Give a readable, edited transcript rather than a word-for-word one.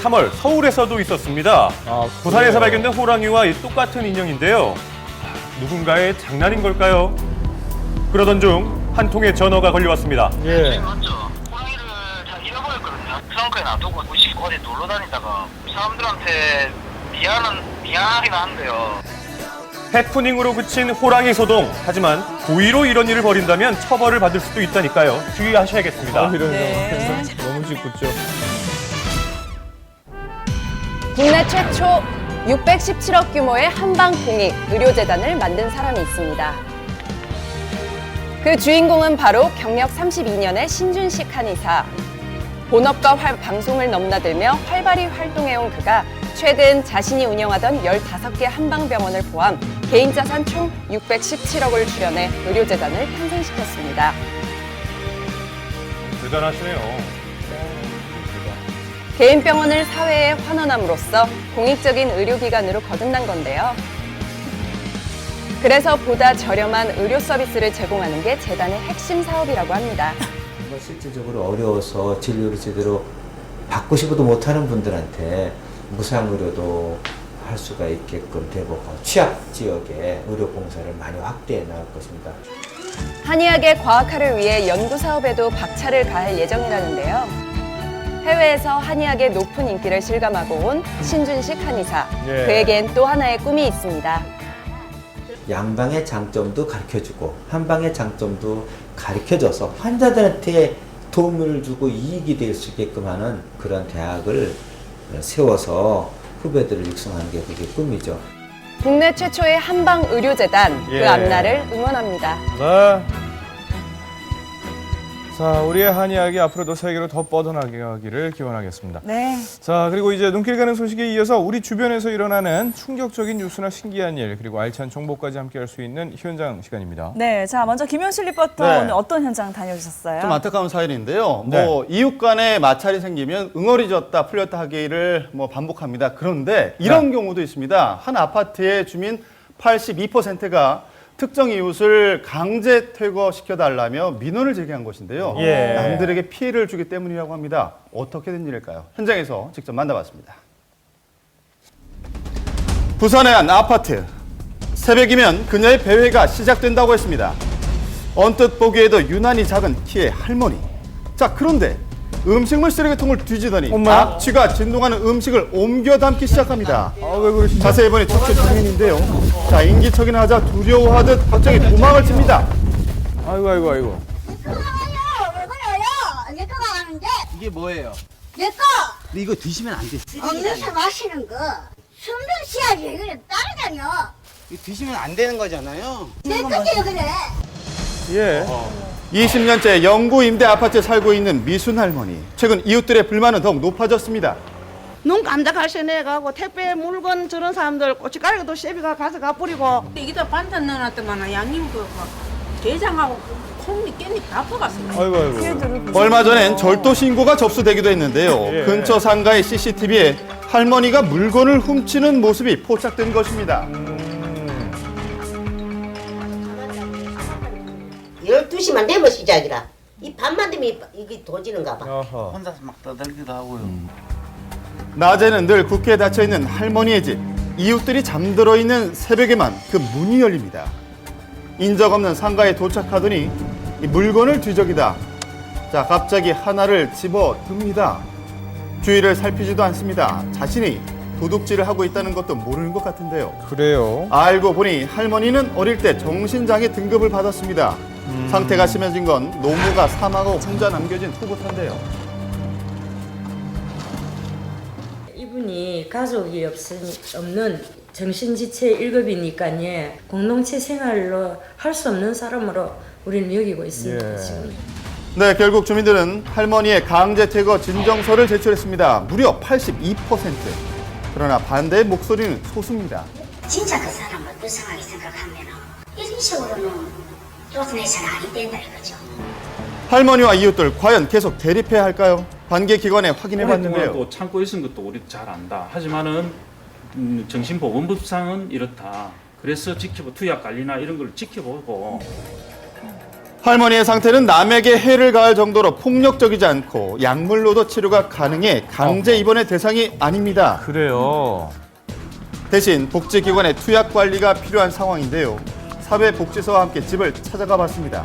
3월 서울에서도 있었습니다. 부산에서 발견된 호랑이와 똑같은 인형인데요. 누군가의 장난인 걸까요? 그러던 중 한 통의 전화가 걸려왔습니다. 네, 맞죠. 호랑이를 잘 잃어버렸거든요. 트렁크에 놔두고 어디 놀러 다니다가 사람들한테 미안하긴 한데요. 해프닝으로 그친 호랑이 소동. 하지만 고의로 이런 일을 벌인다면 처벌을 받을 수도 있다니까요. 주의하셔야겠습니다. 네. 너무 짓궂죠. 국내 최초 617억 규모의 한방공익 의료재단을 만든 사람이 있습니다. 그 주인공은 바로 경력 32년의 신준식 한의사. 본업과 방송을 넘나들며 활발히 활동해온 그가 최근 자신이 운영하던 15개 한방병원을 포함 개인 자산 총 617억을 출연해 의료재단을 탄생시켰습니다. 대단하시네요. 개인 병원을 사회에 환원함으로써 공익적인 의료기관으로 거듭난 건데요. 그래서 보다 저렴한 의료 서비스를 제공하는 게 재단의 핵심 사업이라고 합니다. 실질적으로 어려워서 진료를 제대로 받고 싶어도 못하는 분들한테 무상의료도 할 수가 있게끔 되고 취약 지역에 의료 봉사를 많이 확대해 나갈 것입니다. 한의학의 과학화를 위해 연구 사업에도 박차를 가할 예정이라는데요. 해외에서 한의학의 높은 인기를 실감하고 온 신준식 한의사. 그에겐 또 하나의 꿈이 있습니다. 양방의 장점도 가르쳐주고 한방의 장점도 가르쳐줘서 환자들한테 도움을 주고 이익이 될 수 있게끔 하는 그런 대학을 세워서 후배들을 육성하는 게 그게 꿈이죠. 국내 최초의 한방의료재단, 그 앞날을 응원합니다. 네. 자, 우리의 한의학이 앞으로도 세계로 더 뻗어나가기를 기원하겠습니다. 네. 자, 그리고 이제 눈길 가는 소식에 이어서 우리 주변에서 일어나는 충격적인 뉴스나 신기한 일, 그리고 알찬 정보까지 함께할 수 있는 현장 시간입니다. 네, 자 먼저 김현실 리포터 네. 오늘 어떤 현장 다녀오셨어요? 좀 안타까운 사연인데요. 네. 이웃 간에 마찰이 생기면 응어리졌다 풀렸다 하기를 반복합니다. 그런데 이런 경우도 있습니다. 한 아파트의 주민 82%가 특정 이웃을 강제 퇴거시켜달라며 민원을 제기한 것인데요. 남들에게 피해를 주기 때문이라고 합니다. 어떻게 된 일일까요? 현장에서 직접 만나봤습니다. 부산의 한 아파트. 새벽이면 그녀의 배회가 시작된다고 했습니다. 언뜻 보기에도 유난히 작은 키의 할머니. 자, 그런데 음식물 쓰레기통을 뒤지더니 악취가 진동하는 음식을 옮겨 담기 시작합니다. 왜 그러시죠? 자세히 보니 척추 장인인데요. 자, 인기척이나 하자 두려워하듯 갑자기 도망을 칩니다. 아이고. 왜 그래요? 내 거가 가는데. 이게 뭐예요? 내 거! 근데 이거 드시면 안 돼. 음료수 마시는 거. 숨좀 쉬야지. 왜 그래? 따라다녀. 이거 드시면 안 되는 거잖아요. 내 거지, 왜 그래? 예. 20년째 영구 임대 아파트에 살고 있는 미순 할머니. 최근 이웃들의 불만은 더욱 높아졌습니다. 눈 깜짝하시네가고 택배 물건 저런 사람들 고춧가루도 셰비가 가져가 뿌리고 여기다 반찬 넣어놨더만 양념 그 게장하고 콩이 깻잎 다 퍼갔어요. 아이고. 얼마 전엔 절도 신고가 접수되기도 했는데요. 근처 상가의 CCTV에 할머니가 물건을 훔치는 모습이 포착된 것입니다. 12시만 되면 시작이라. 이 밤만 되면 이게 도지는가 봐. 혼자서 막 떠들기도 하고요. 낮에는 늘 굳게 닫혀있는 할머니의 집. 이웃들이 잠들어 있는 새벽에만 그 문이 열립니다. 인적 없는 상가에 도착하더니 이 물건을 뒤적이다. 자, 갑자기 하나를 집어 듭니다. 주위를 살피지도 않습니다. 자신이 도둑질을 하고 있다는 것도 모르는 것 같은데요. 그래요. 알고 보니 할머니는 어릴 때 정신장애 등급을 받았습니다. 상태가 심해진 건 노모가 사망하고 혼자 남겨진 후부터인데요. 이분이 가족이 없는 정신지체 1급이니까요. 공동체 생활로 할 수 없는 사람으로 우리는 여기고 있습니다. 지금. 네, 결국 주민들은 할머니의 강제 퇴거 진정서를 제출했습니다. 무려 82%. 그러나 반대의 목소리는 소수입니다. 진짜 그 사람을 불쌍하게 생각하면 이런 식으로는 쫓아내서는 아니 된다 이거죠. 할머니와 이웃들 과연 계속 대립해야 할까요? 관계기관에 확인해봤는데요. 또 참고 있은 것도 우리 잘 안다. 하지만은 정신보건법상은 이렇다. 그래서 투약 관리나 이런 걸 지켜보고. 할머니의 상태는 남에게 해를 가할 정도로 폭력적이지 않고 약물로도 치료가 가능해 강제 입원의 대상이 아닙니다. 그래요. 대신 복지기관의 투약 관리가 필요한 상황인데요. 사회복지사와 함께 집을 찾아가 봤습니다.